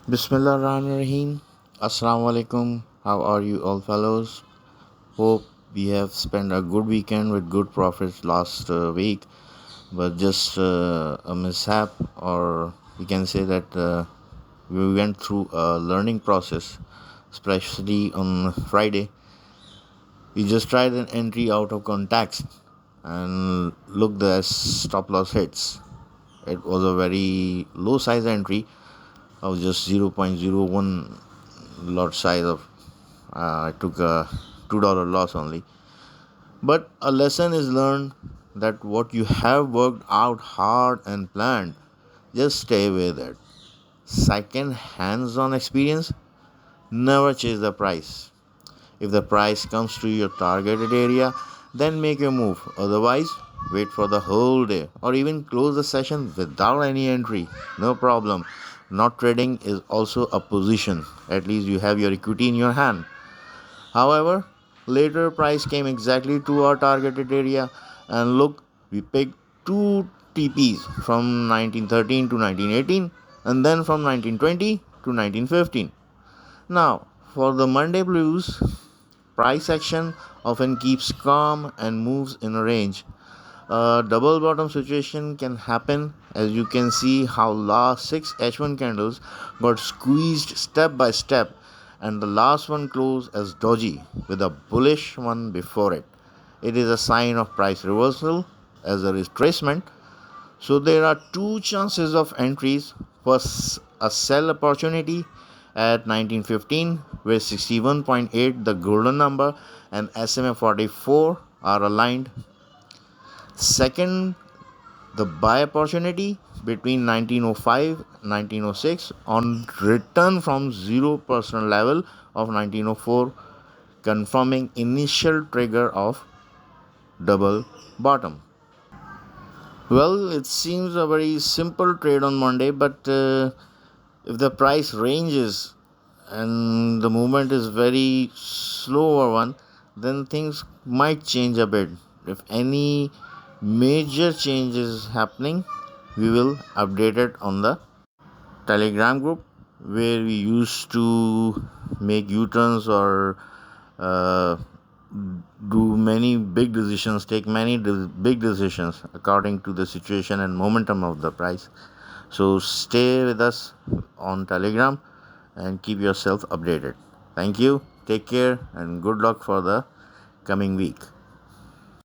Bismillahirrahmanirrahim. Assalamu alaikum. How are you all fellows? Hope we have spent a good weekend with good profits last week, but just a mishap, or we can say that we went through a learning process, especially on Friday. We just tried an entry out of context and looked the stop loss hits. It was a very low size entry of just 0.01 lot size of I took a $2 loss only. But a lesson is learned that what you have worked out hard and planned, just stay with it. Second, hands on experience, never chase the price. If the price comes to your targeted area, then make your move. Otherwise, wait for the whole day or even close the session without any entry. No problem. Not trading is also a position. At least you have your equity in your hand. However, later price came exactly to our targeted area, and look, we picked two TPs from 1913 to 1918 and then from 1920 to 1915. Now, for the Monday blues, price action often keeps calm and moves in a range. A double bottom situation can happen, as you can see how last 6 H1 candles got squeezed step by step and the last one closed as doji with a bullish one before it. It is a sign of price reversal as a retracement. So there are two chances of entries. First, a sell opportunity at 1915 where 61.8 the golden number and SMA 44 are aligned. Second, the buy opportunity between 1905 1906 on return from 0% level of 1904, confirming initial trigger of double bottom. Well, it seems a very simple trade on Monday, but if the price ranges and the movement is very slower one, then things might change a bit. If any major change is happening, we will update it on the Telegram group where we used to make U-turns or uh, do many big decisions, take many big decisions according to the situation and momentum of the price. So stay with us on Telegram and keep yourself updated. Thank you, take care, and good luck for the coming week.